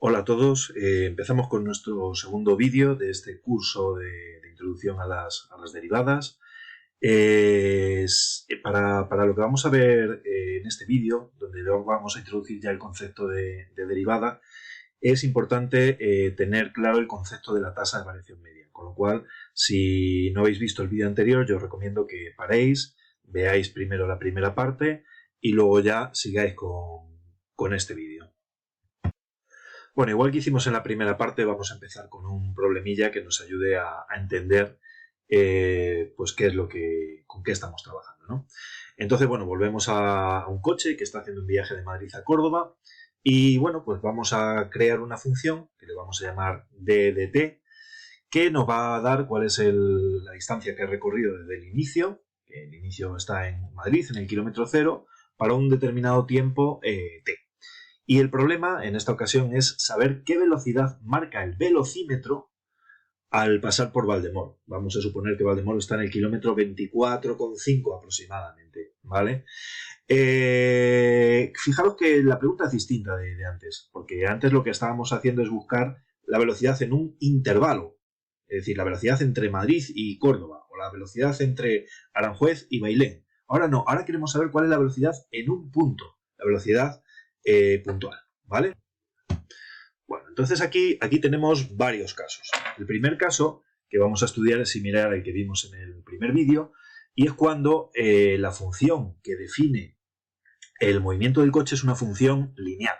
Hola a todos, empezamos con nuestro segundo vídeo de este curso de introducción a las derivadas. Para lo que vamos a ver en este vídeo, donde vamos a introducir ya el concepto de derivada, es importante tener claro el concepto de la tasa de variación media. Con lo cual, si no habéis visto el vídeo anterior, yo os recomiendo que paréis, veáis primero la primera parte y luego ya sigáis con este vídeo. Bueno, igual que hicimos en la primera parte, vamos a empezar con un problemilla que nos ayude a entender pues qué es con qué estamos trabajando, ¿no? Entonces, bueno, volvemos a un coche que está haciendo un viaje de Madrid a Córdoba y, bueno, pues vamos a crear una función que le vamos a llamar d de t, que nos va a dar cuál es la distancia que ha recorrido desde el inicio, que el inicio está en Madrid, en el kilómetro cero, para un determinado tiempo t. Y el problema en esta ocasión es saber qué velocidad marca el velocímetro al pasar por Valdemoro. Vamos a suponer que Valdemoro está en el kilómetro 24,5 aproximadamente, ¿vale? Fijaros que la pregunta es distinta de antes, porque antes lo que estábamos haciendo es buscar la velocidad en un intervalo, es decir, la velocidad entre Madrid y Córdoba, o la velocidad entre Aranjuez y Bailén. Ahora no, ahora queremos saber cuál es la velocidad en un punto, la velocidad puntual, ¿vale? Bueno, entonces aquí tenemos varios casos. El primer caso que vamos a estudiar es similar al que vimos en el primer vídeo, y es cuando la función que define el movimiento del coche es una función lineal,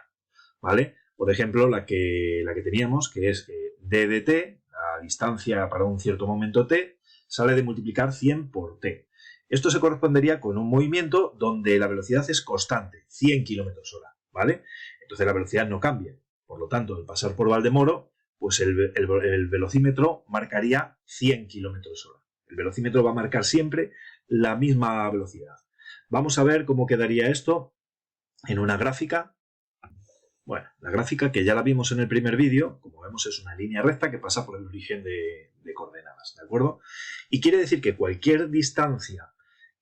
¿vale? Por ejemplo, la que teníamos, que es d de t, la distancia para un cierto momento t, sale de multiplicar 100 por t. Esto se correspondería con un movimiento donde la velocidad es constante, 100 km/h, ¿vale? Entonces la velocidad no cambia. Por lo tanto, al pasar por Valdemoro, pues el velocímetro marcaría 100 km/h. El velocímetro va a marcar siempre la misma velocidad. Vamos a ver cómo quedaría esto en una gráfica. Bueno, la gráfica que ya la vimos en el primer vídeo, como vemos es una línea recta que pasa por el origen de coordenadas, ¿de acuerdo? Y quiere decir que cualquier distancia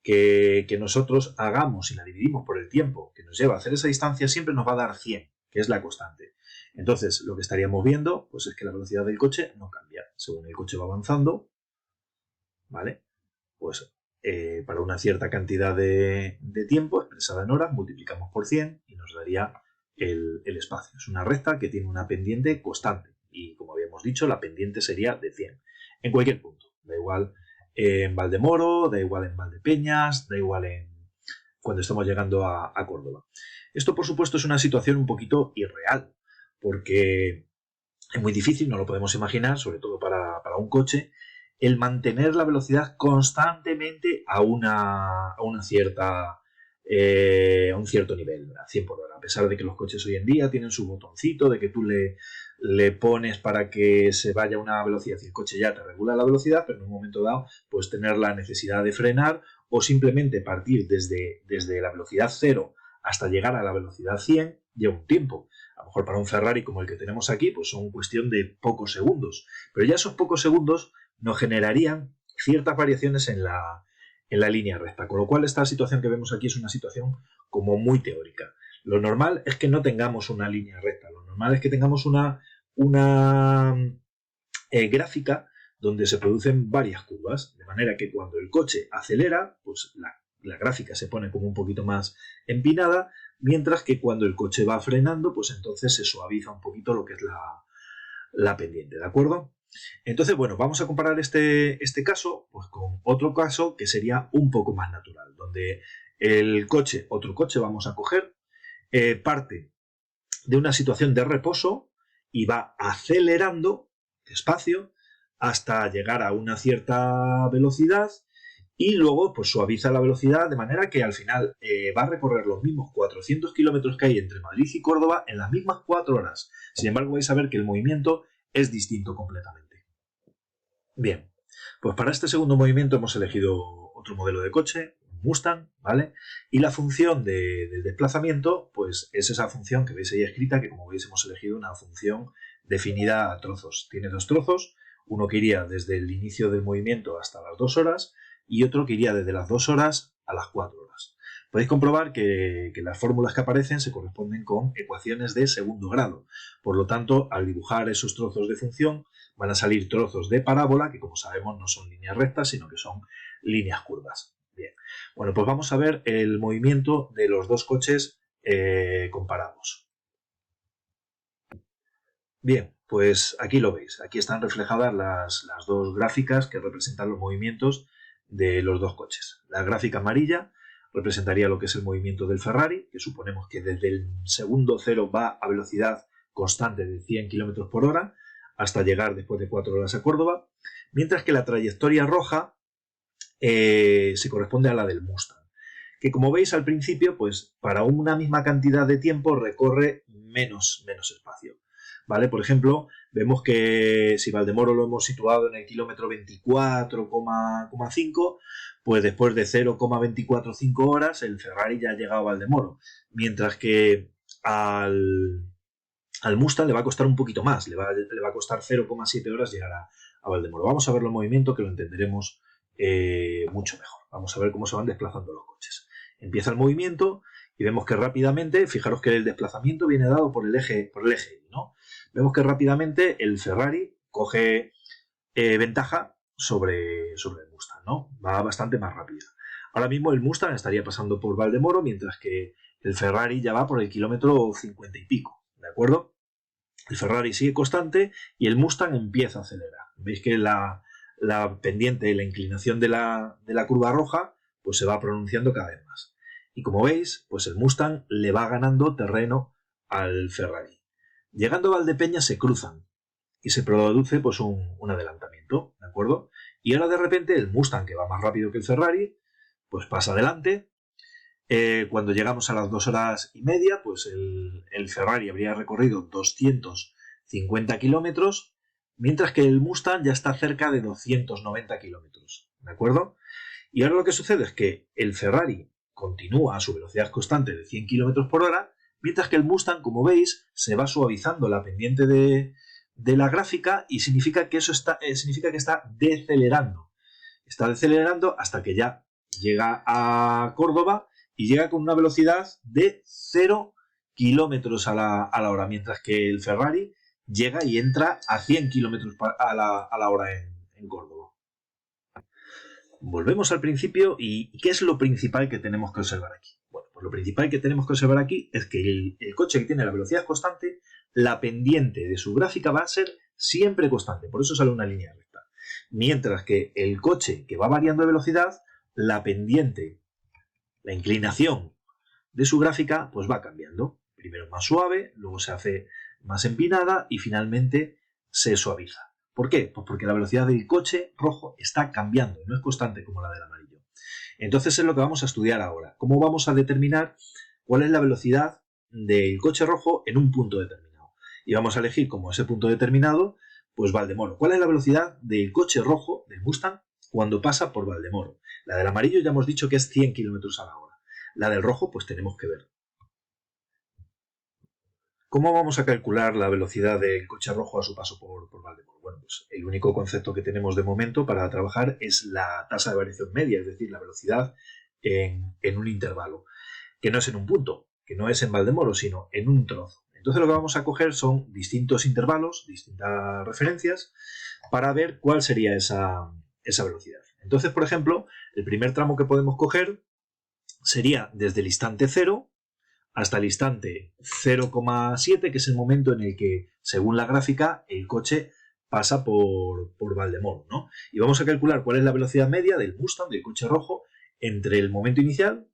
que nosotros hagamos y la dividimos por el tiempo que nos lleva a hacer esa distancia, siempre nos va a dar 100, que es la constante. Entonces, lo que estaríamos viendo pues es que la velocidad del coche no cambia. Según el coche va avanzando, ¿vale? Pues para una cierta cantidad de tiempo, expresada en horas, multiplicamos por 100 y nos daría el espacio. Es una recta que tiene una pendiente constante. Y como habíamos dicho, la pendiente sería de 100. En cualquier punto. Da igual en Valdemoro, da igual en Valdepeñas, da igual cuando estamos llegando a Córdoba. Esto, por supuesto, es una situación un poquito irreal, porque es muy difícil, no lo podemos imaginar, sobre todo para un coche, el mantener la velocidad constantemente a un cierto nivel, a 100 por hora, a pesar de que los coches hoy en día tienen su botoncito, de que tú le pones para que se vaya a una velocidad y el coche ya te regula la velocidad, pero en un momento dado puedes tener la necesidad de frenar o simplemente partir desde la velocidad 0 hasta llegar a la velocidad 100, lleva un tiempo. A lo mejor para un Ferrari como el que tenemos aquí, pues son cuestión de pocos segundos. Pero ya esos pocos segundos nos generarían ciertas variaciones en la línea recta. Con lo cual, esta situación que vemos aquí es una situación como muy teórica. Lo normal es que no tengamos una línea recta. Lo normal es que tengamos una gráfica donde se producen varias curvas. De manera que cuando el coche acelera, pues la gráfica se pone como un poquito más empinada, mientras que cuando el coche va frenando, pues entonces se suaviza un poquito lo que es la pendiente, ¿de acuerdo? Entonces, bueno, vamos a comparar este caso pues con otro caso que sería un poco más natural, donde otro coche vamos a coger, parte de una situación de reposo y va acelerando despacio hasta llegar a una cierta velocidad y luego pues suaviza la velocidad de manera que al final va a recorrer los mismos 400 kilómetros que hay entre Madrid y Córdoba en las mismas 4 horas. Sin embargo, vais a ver que el movimiento es distinto completamente. Bien, pues para este segundo movimiento hemos elegido otro modelo de coche, un Mustang, ¿vale? Y la función de desplazamiento, pues es esa función que veis ahí escrita, que como veis hemos elegido una función definida a trozos. Tiene dos trozos, uno que iría desde el inicio del movimiento hasta las 2 horas y otro que iría desde las 2 horas a las 4 horas. Podéis comprobar que las fórmulas que aparecen se corresponden con ecuaciones de segundo grado. Por lo tanto, al dibujar esos trozos de función, van a salir trozos de parábola, que como sabemos no son líneas rectas, sino que son líneas curvas. Bien, bueno, pues vamos a ver el movimiento de los dos coches comparados. Bien, pues aquí lo veis. Aquí están reflejadas las dos gráficas que representan los movimientos de los dos coches. La gráfica amarilla representaría lo que es el movimiento del Ferrari, que suponemos que desde el segundo cero va a velocidad constante de 100 km por hora hasta llegar después de 4 horas a Córdoba, mientras que la trayectoria roja se corresponde a la del Mustang, que como veis al principio, pues para una misma cantidad de tiempo recorre menos espacio. ¿Vale? Por ejemplo, vemos que si Valdemoro lo hemos situado en el kilómetro 24,5, pues después de 0,245 horas el Ferrari ya ha llegado a Valdemoro, mientras que al Mustang le va a costar un poquito más, le va a costar 0,7 horas llegar a Valdemoro. Vamos a verlo en movimiento, que lo entenderemos mucho mejor. Vamos a ver cómo se van desplazando los coches. Empieza el movimiento y vemos que rápidamente, fijaros que el desplazamiento viene dado por el eje Y, ¿no? Vemos que rápidamente el Ferrari coge ventaja sobre el Mustang, ¿no? Va bastante más rápido. Ahora mismo el Mustang estaría pasando por Valdemoro, mientras que el Ferrari ya va por el kilómetro 50 y pico, ¿de acuerdo? El Ferrari sigue constante y el Mustang empieza a acelerar. Veis que la pendiente, la inclinación de la curva roja, pues se va pronunciando cada vez más. Y como veis, pues el Mustang le va ganando terreno al Ferrari. Llegando a Valdepeñas se cruzan y se produce pues un adelantamiento, ¿de acuerdo? Y ahora de repente el Mustang, que va más rápido que el Ferrari, pues pasa adelante. Cuando llegamos a las 2 horas y media, pues el Ferrari habría recorrido 250 kilómetros, mientras que el Mustang ya está cerca de 290 kilómetros, ¿de acuerdo? Y ahora lo que sucede es que el Ferrari continúa a su velocidad constante de 100 kilómetros por hora, mientras que el Mustang, como veis, se va suavizando la pendiente de la gráfica y significa que está decelerando. Está decelerando hasta que ya llega a Córdoba y llega con una velocidad de 0 kilómetros a la hora, mientras que el Ferrari llega y entra a 100 kilómetros a la hora en Córdoba. Volvemos al principio y ¿qué es lo principal que tenemos que observar aquí? Bueno, pues lo principal que tenemos que observar aquí es que el coche que tiene la velocidad constante, la pendiente de su gráfica va a ser siempre constante, por eso sale una línea recta. Mientras que el coche que va variando de velocidad, la pendiente, la inclinación de su gráfica, pues va cambiando. Primero más suave, luego se hace más empinada y finalmente se suaviza. ¿Por qué? Pues porque la velocidad del coche rojo está cambiando, no es constante como la del amarillo. Entonces es lo que vamos a estudiar ahora. ¿Cómo vamos a determinar cuál es la velocidad del coche rojo en un punto determinado? Y vamos a elegir como ese punto determinado, pues Valdemoro. ¿Cuál es la velocidad del coche rojo, del Mustang, cuando pasa por Valdemoro? La del amarillo ya hemos dicho que es 100 km a la hora. La del rojo, pues tenemos que ver. ¿Cómo vamos a calcular la velocidad del coche rojo a su paso por Valdemoro? Bueno, pues el único concepto que tenemos de momento para trabajar es la tasa de variación media, es decir, la velocidad en un intervalo, que no es en un punto, que no es en Valdemoro, sino en un trozo. Entonces lo que vamos a coger son distintos intervalos, distintas referencias, para ver cuál sería esa velocidad. Entonces, por ejemplo, el primer tramo que podemos coger sería desde el instante 0 hasta el instante 0,7, que es el momento en el que, según la gráfica, el coche pasa por Valdemoro, ¿no? Y vamos a calcular cuál es la velocidad media del Mustang, del coche rojo, entre el momento inicial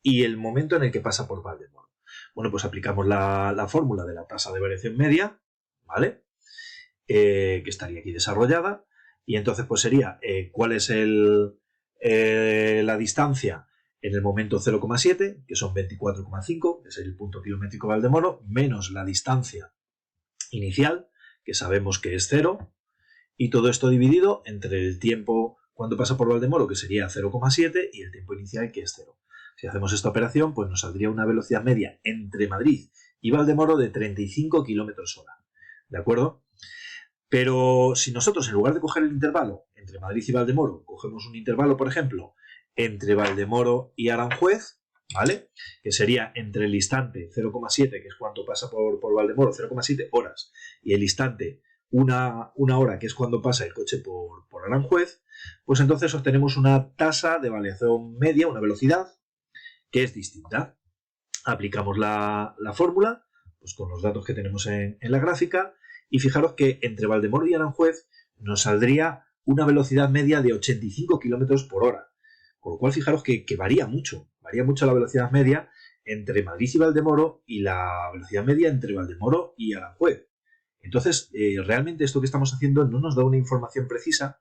y el momento en el que pasa por Valdemoro. Bueno, pues aplicamos la fórmula de la tasa de variación media, ¿vale? Que estaría aquí desarrollada. Y entonces pues sería cuál es la distancia en el momento 0,7, que son 24,5, que es el punto kilométrico Valdemoro, menos la distancia inicial, que sabemos que es 0, y todo esto dividido entre el tiempo cuando pasa por Valdemoro, que sería 0,7, y el tiempo inicial, que es 0. Si hacemos esta operación, pues nos saldría una velocidad media entre Madrid y Valdemoro de 35 km hora. ¿De acuerdo? Pero si nosotros, en lugar de coger el intervalo entre Madrid y Valdemoro, cogemos un intervalo, por ejemplo, entre Valdemoro y Aranjuez, ¿vale? Que sería entre el instante 0,7, que es cuando pasa por Valdemoro, 0,7 horas, y el instante una hora, que es cuando pasa el coche por Aranjuez, pues entonces obtenemos una tasa de variación media, una velocidad, que es distinta. Aplicamos la fórmula, pues con los datos que tenemos en la gráfica, y fijaros que entre Valdemoro y Aranjuez nos saldría una velocidad media de 85 km por hora. Con lo cual, fijaros que varía mucho la velocidad media entre Madrid y Valdemoro y la velocidad media entre Valdemoro y Aranjuez. Entonces, realmente esto que estamos haciendo no nos da una información precisa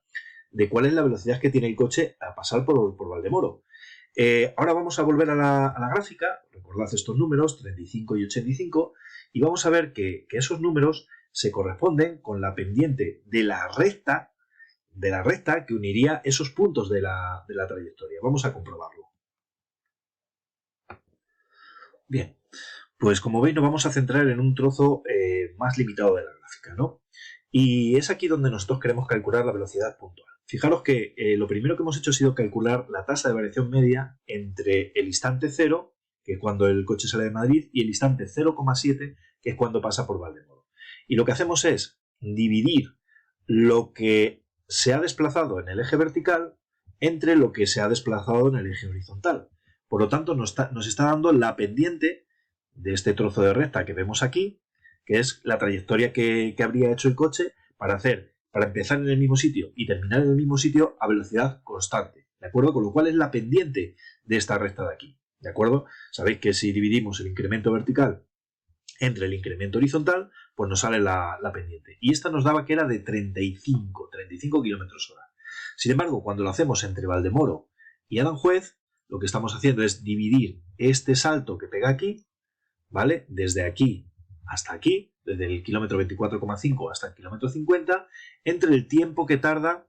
de cuál es la velocidad que tiene el coche al pasar por Valdemoro. Ahora vamos a volver a la gráfica, recordad estos números, 35 y 85, y vamos a ver que esos números se corresponden con la pendiente de la recta que uniría esos puntos de la trayectoria. Vamos a comprobarlo. Bien, pues como veis nos vamos a centrar en un trozo más limitado de la gráfica, ¿no? Y es aquí donde nosotros queremos calcular la velocidad puntual. Fijaros que lo primero que hemos hecho ha sido calcular la tasa de variación media entre el instante 0, que es cuando el coche sale de Madrid, y el instante 0,7, que es cuando pasa por Valdemoro. Y lo que hacemos es dividir lo que se ha desplazado en el eje vertical entre lo que se ha desplazado en el eje horizontal. Por lo tanto, nos está dando la pendiente de este trozo de recta que vemos aquí, que es la trayectoria que habría hecho el coche para empezar en el mismo sitio y terminar en el mismo sitio a velocidad constante, ¿de acuerdo? Con lo cual es la pendiente de esta recta de aquí, ¿de acuerdo? Sabéis que si dividimos el incremento vertical entre el incremento horizontal, pues nos sale la pendiente. Y esta nos daba que era de 35 km/h. Sin embargo, cuando lo hacemos entre Valdemoro y Aranjuez, lo que estamos haciendo es dividir este salto que pega aquí, ¿vale? Desde aquí hasta aquí, desde el kilómetro 24,5 hasta el kilómetro 50, entre el tiempo que tarda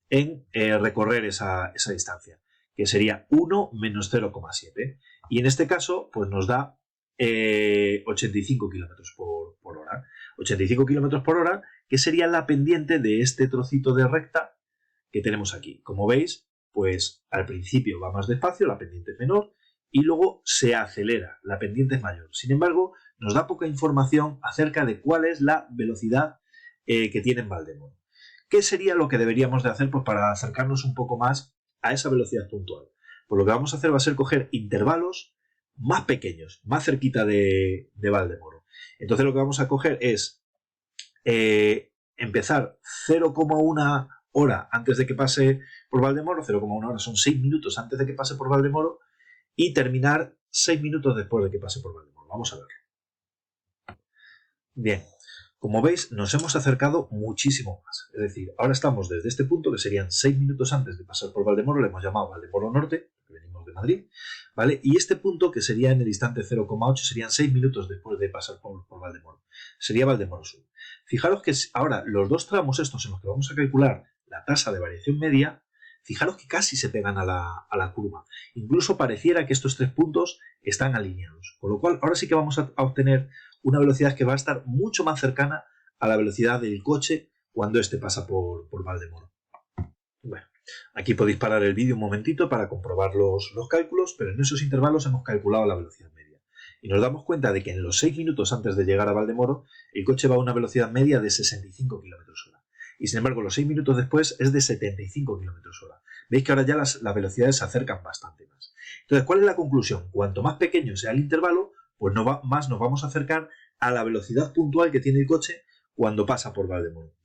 en recorrer esa distancia, que sería 1 menos 0,7. Y en este caso, pues nos da 85 km por hora. 85 km por hora, que sería la pendiente de este trocito de recta que tenemos aquí. Como veis, pues al principio va más despacio, la pendiente es menor, y luego se acelera, la pendiente es mayor. Sin embargo, nos da poca información acerca de cuál es la velocidad que tiene en Valdemoro. ¿Qué sería lo que deberíamos de hacer pues, para acercarnos un poco más a esa velocidad puntual? Pues lo que vamos a hacer va a ser coger intervalos más pequeños, más cerquita de Valdemoro. Entonces lo que vamos a coger es empezar 0,1 hora antes de que pase por Valdemoro, 0,1 hora son 6 minutos antes de que pase por Valdemoro, y terminar 6 minutos después de que pase por Valdemoro. Vamos a verlo. Bien, como veis nos hemos acercado muchísimo más. Es decir, ahora estamos desde este punto, que serían 6 minutos antes de pasar por Valdemoro, le hemos llamado Valdemoro Norte, porque venimos de Madrid, ¿vale? Y este punto, que sería en el instante 0,8, serían 6 minutos después de pasar por Valdemoro. Sería Valdemoro Sur. Fijaros que ahora los dos tramos estos en los que vamos a calcular la tasa de variación media, fijaros que casi se pegan a la curva. Incluso pareciera que estos tres puntos están alineados. Con lo cual, ahora sí que vamos a obtener una velocidad que va a estar mucho más cercana a la velocidad del coche cuando éste pasa por Valdemoro. Bueno, aquí podéis parar el vídeo un momentito para comprobar los cálculos, pero en esos intervalos hemos calculado la velocidad media. Y nos damos cuenta de que en los 6 minutos antes de llegar a Valdemoro, el coche va a una velocidad media de 65 km/h. Y sin embargo, los 6 minutos después es de 75 km/h. Veis que ahora ya las velocidades se acercan bastante más. Entonces, ¿cuál es la conclusión? Cuanto más pequeño sea el intervalo, pues más nos vamos a acercar a la velocidad puntual que tiene el coche cuando pasa por Valdemoro.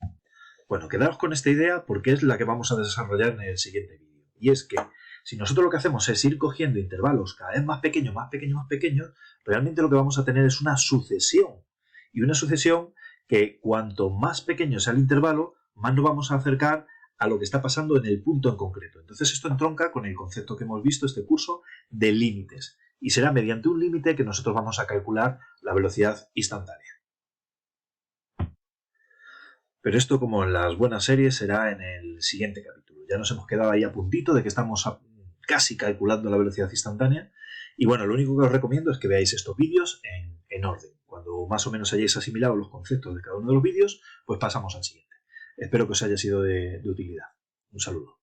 Bueno, quedaros con esta idea porque es la que vamos a desarrollar en el siguiente vídeo. Y es que si nosotros lo que hacemos es ir cogiendo intervalos cada vez más pequeños, realmente lo que vamos a tener es una sucesión. Y una sucesión que cuanto más pequeño sea el intervalo, más nos vamos a acercar a lo que está pasando en el punto en concreto. Entonces esto entronca con el concepto que hemos visto este curso de límites. Y será mediante un límite que nosotros vamos a calcular la velocidad instantánea. Pero esto, como en las buenas series, será en el siguiente capítulo. Ya nos hemos quedado ahí a puntito de que estamos casi calculando la velocidad instantánea. Y bueno, lo único que os recomiendo es que veáis estos vídeos en orden. Cuando más o menos hayáis asimilado los conceptos de cada uno de los vídeos, pues pasamos al siguiente. Espero que os haya sido de utilidad. Un saludo.